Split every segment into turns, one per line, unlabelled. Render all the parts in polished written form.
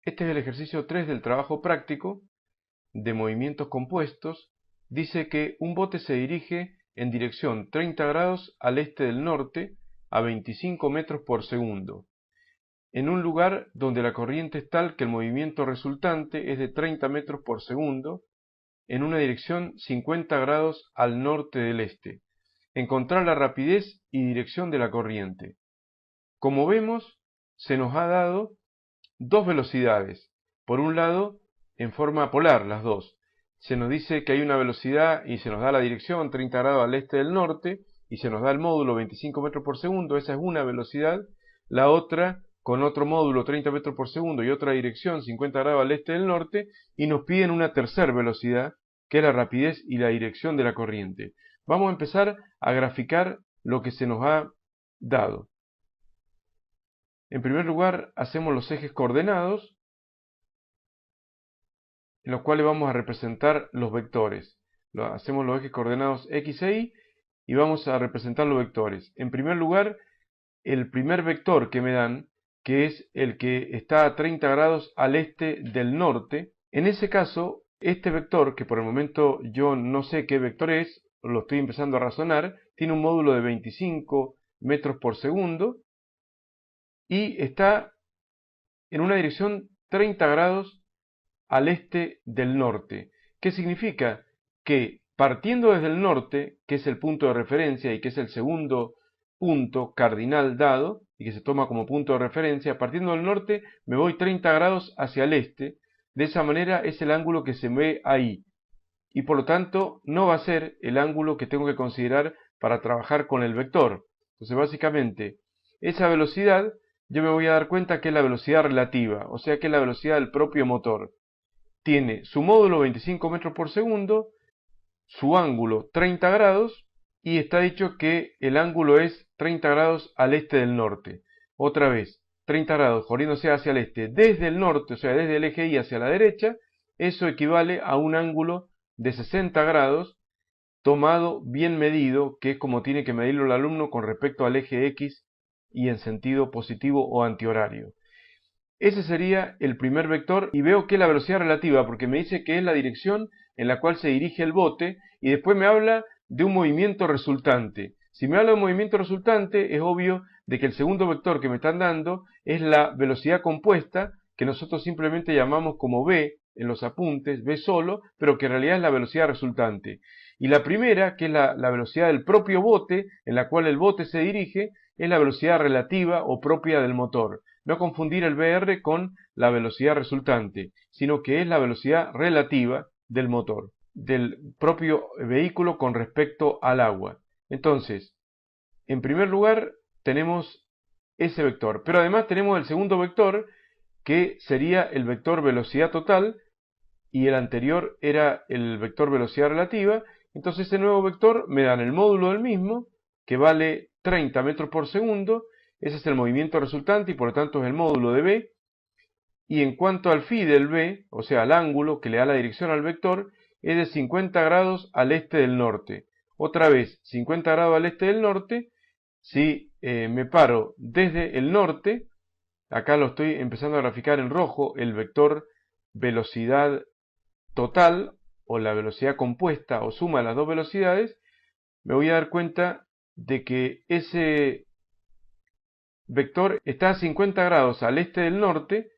Este es el ejercicio 3 del trabajo práctico de movimientos compuestos. Dice que un bote se dirige en dirección 30 grados al este del norte a 25 metros por segundo, en un lugar donde la corriente es tal que el movimiento resultante es de 30 metros por segundo, en una dirección 50 grados al norte del este. Encontrar la rapidez y dirección de la corriente. Como vemos, se nos ha dado dos velocidades. Por un lado, en forma polar, las dos. Se nos dice que hay una velocidad y se nos da la dirección 30 grados al este del norte y se nos da el módulo 25 metros por segundo. Esa es una velocidad. La otra, con otro módulo 30 metros por segundo y otra dirección 50 grados al este del norte, y nos piden una tercera velocidad, que es la rapidez y la dirección de la corriente. Vamos a empezar a graficar lo que se nos ha dado. En primer lugar, hacemos los ejes coordenados, en los cuales vamos a representar los vectores. Hacemos los ejes coordenados X e Y y vamos a representar los vectores. En primer lugar, el primer vector que me dan, que es el que está a 30 grados al este del norte. En ese caso, este vector, que por el momento yo no sé qué vector es, lo estoy empezando a razonar, tiene un módulo de 25 metros por segundo y está en una dirección 30 grados al este del norte. ¿Qué significa? Que partiendo desde el norte, que es el punto de referencia y que es el segundo punto cardinal dado, y que se toma como punto de referencia, partiendo del norte me voy 30 grados hacia el este. De esa manera es el ángulo que se ve ahí, y por lo tanto no va a ser el ángulo que tengo que considerar para trabajar con el vector. Entonces básicamente esa velocidad yo me voy a dar cuenta que es la velocidad relativa, o sea que es la velocidad del propio motor. Tiene su módulo 25 metros por segundo, su ángulo 30 grados y está dicho que el ángulo es 30 grados al este del norte. Otra vez, 30 grados corriéndose hacia el este desde el norte, o sea, desde el eje Y hacia la derecha, eso equivale a un ángulo de 60 grados tomado bien medido, que es como tiene que medirlo el alumno con respecto al eje X y en sentido positivo o antihorario. Ese sería el primer vector y veo que es la velocidad relativa porque me dice que es la dirección en la cual se dirige el bote y después me habla de un movimiento resultante. Si me habla de un movimiento resultante es obvio de que el segundo vector que me están dando es la velocidad compuesta que nosotros simplemente llamamos como v en los apuntes, v solo, pero que en realidad es la velocidad resultante. Y la primera, que es la velocidad del propio bote en la cual el bote se dirige, es la velocidad relativa o propia del motor. No confundir el VR con la velocidad resultante, sino que es la velocidad relativa del motor, del propio vehículo con respecto al agua. Entonces, en primer lugar, tenemos ese vector, pero además tenemos el segundo vector, que sería el vector velocidad total, y el anterior era el vector velocidad relativa. Entonces, ese nuevo vector me dan el módulo del mismo, que vale 30 metros por segundo. Ese es el movimiento resultante y por lo tanto es el módulo de v. Y en cuanto al phi del v, o sea, al ángulo que le da la dirección al vector, es de 50 grados al este del norte. Otra vez, 50 grados al este del norte. Si me paro desde el norte, acá lo estoy empezando a graficar en rojo, el vector velocidad total o la velocidad compuesta o suma de las dos velocidades, me voy a dar cuenta de que ese vector está a 50 grados al este del norte,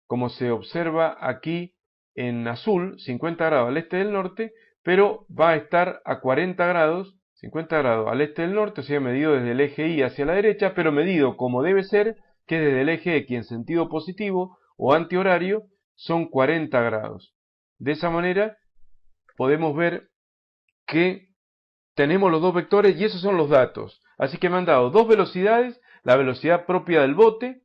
como se observa aquí en azul, 50 grados al este del norte, pero va a estar a 40 grados, 50 grados al este del norte, o sea, medido desde el eje Y hacia la derecha, pero medido como debe ser, que desde el eje X en sentido positivo o antihorario, son 40 grados. De esa manera podemos ver que tenemos los dos vectores y esos son los datos. Así que me han dado dos velocidades, la velocidad propia del bote,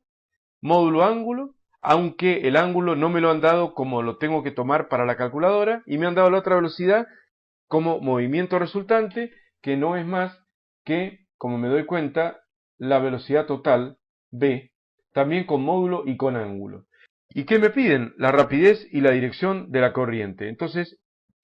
módulo ángulo, aunque el ángulo no me lo han dado como lo tengo que tomar para la calculadora, y me han dado la otra velocidad como movimiento resultante, que no es más que, como me doy cuenta, la velocidad total, v, también con módulo y con ángulo. ¿Y qué me piden? La rapidez y la dirección de la corriente. Entonces,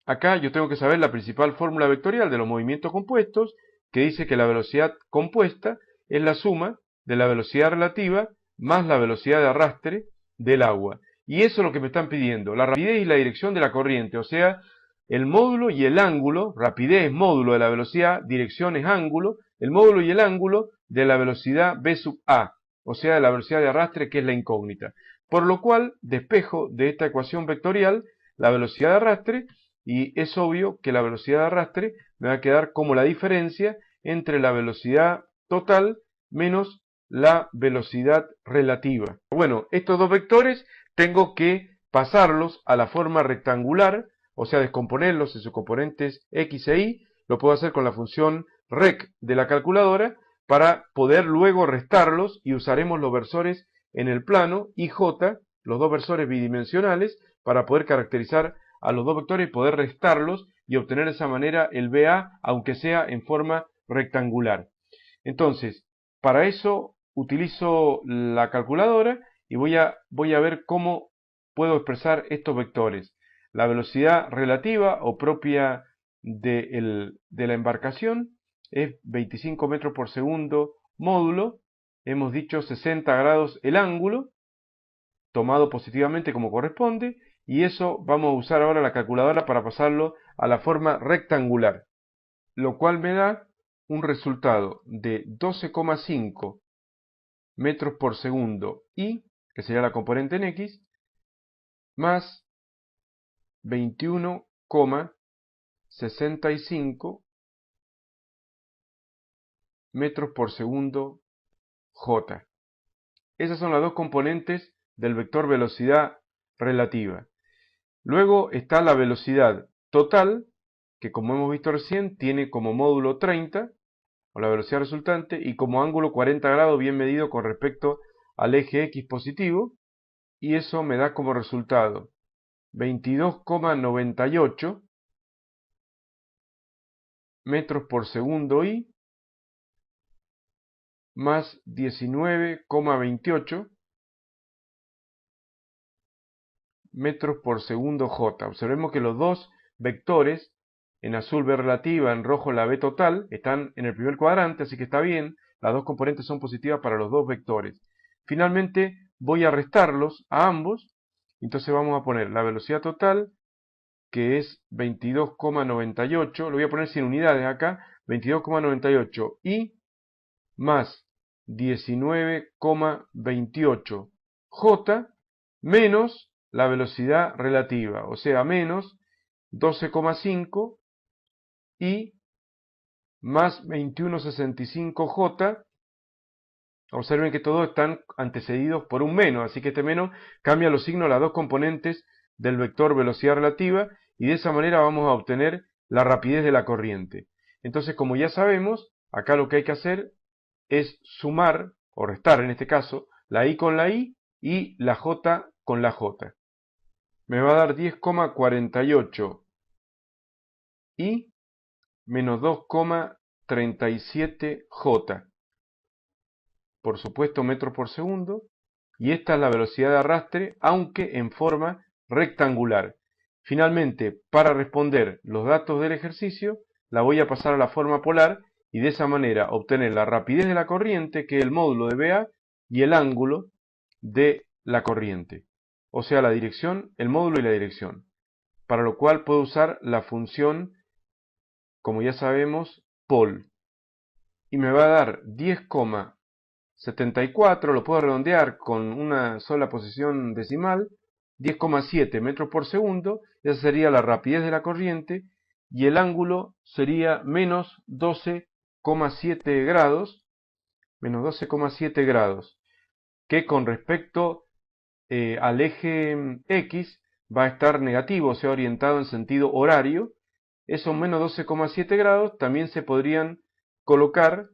acá yo tengo que saber la principal fórmula vectorial de los movimientos compuestos, que dice que la velocidad compuesta es la suma de la velocidad relativa más la velocidad de arrastre del agua. Y eso es lo que me están pidiendo, la rapidez y la dirección de la corriente, o sea, el módulo y el ángulo, rapidez es módulo de la velocidad, dirección es ángulo, el módulo y el ángulo de la velocidad v sub a, o sea, de la velocidad de arrastre que es la incógnita. Por lo cual, despejo de esta ecuación vectorial la velocidad de arrastre y es obvio que la velocidad de arrastre me va a quedar como la diferencia entre la velocidad total menos la velocidad relativa. Bueno, estos dos vectores tengo que pasarlos a la forma rectangular, o sea, descomponerlos en sus componentes x e y. Lo puedo hacer con la función rec de la calculadora para poder luego restarlos y usaremos los versores en el plano y j, los dos versores bidimensionales, para poder caracterizar a los dos vectores y poder restarlos y obtener de esa manera el BA, aunque sea en forma rectangular. Entonces, para eso utilizo la calculadora y voy a ver cómo puedo expresar estos vectores. La velocidad relativa o propia de la embarcación es 25 metros por segundo módulo. Hemos dicho 60 grados el ángulo, tomado positivamente como corresponde, y eso vamos a usar ahora la calculadora para pasarlo a la forma rectangular, lo cual me da un resultado de 12,5 metros por segundo y, que sería la componente en x, más 21,65 metros por segundo j. Esas son las dos componentes del vector velocidad relativa. Luego está la velocidad total, que como hemos visto recién, tiene como módulo 30, o la velocidad resultante, y como ángulo 40 grados bien medido con respecto al eje X positivo, y eso me da como resultado 22,98 metros por segundo y más 19,28 metros por segundo j. Observemos que los dos vectores, en azul v relativa, en rojo la v total, están en el primer cuadrante, así que está bien, las dos componentes son positivas para los dos vectores. Finalmente voy a restarlos a ambos, entonces vamos a poner la velocidad total, que es 22,98, lo voy a poner sin unidades acá, 22,98 y más 19,28 j menos la velocidad relativa, o sea, menos 12,5 y más 21,65 j. Observen que todos están antecedidos por un menos, así que este menos cambia los signos de las dos componentes del vector velocidad relativa y de esa manera vamos a obtener la rapidez de la corriente. Entonces, como ya sabemos, acá lo que hay que hacer es sumar, o restar en este caso, la i con la i y la j con la j. Me va a dar 10,48 i menos 2,37 j. Por supuesto metros por segundo. Y esta es la velocidad de arrastre, aunque en forma rectangular. Finalmente, para responder los datos del ejercicio, la voy a pasar a la forma polar y de esa manera obtener la rapidez de la corriente, que es el módulo de BA, y el ángulo de la corriente. O sea, la dirección, el módulo y la dirección. Para lo cual puedo usar la función, como ya sabemos, pol. Y me va a dar 10,74, lo puedo redondear con una sola posición decimal, 10,7 metros por segundo, esa sería la rapidez de la corriente, y el ángulo sería menos 12,7 grados, que con respecto al eje X va a estar negativo, o sea, orientado en sentido horario. Esos menos 12,7 grados también se podrían colocar,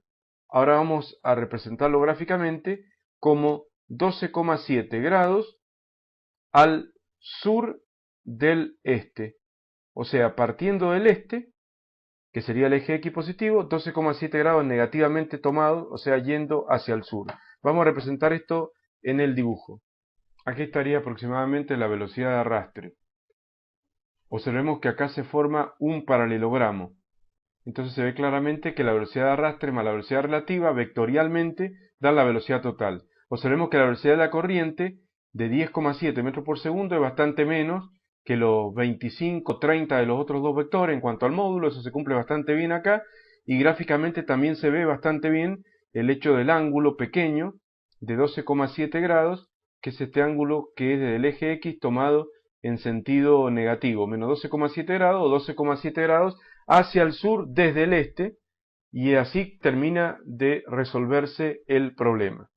ahora vamos a representarlo gráficamente, como 12,7 grados al sur del este. O sea, partiendo del este, que sería el eje X positivo, 12,7 grados negativamente tomado, o sea, yendo hacia el sur. Vamos a representar esto en el dibujo. Aquí estaría aproximadamente la velocidad de arrastre. Observemos que acá se forma un paralelogramo. Entonces se ve claramente que la velocidad de arrastre más la velocidad relativa vectorialmente dan la velocidad total. Observemos que la velocidad de la corriente de 10,7 metros por segundo es bastante menos que los 25, 30 de los otros dos vectores en cuanto al módulo. Eso se cumple bastante bien acá, y gráficamente también se ve bastante bien el hecho del ángulo pequeño de 12,7 grados, que es este ángulo que es desde el eje X tomado en sentido negativo, menos 12,7 grados o 12,7 grados hacia el sur desde el este, y así termina de resolverse el problema.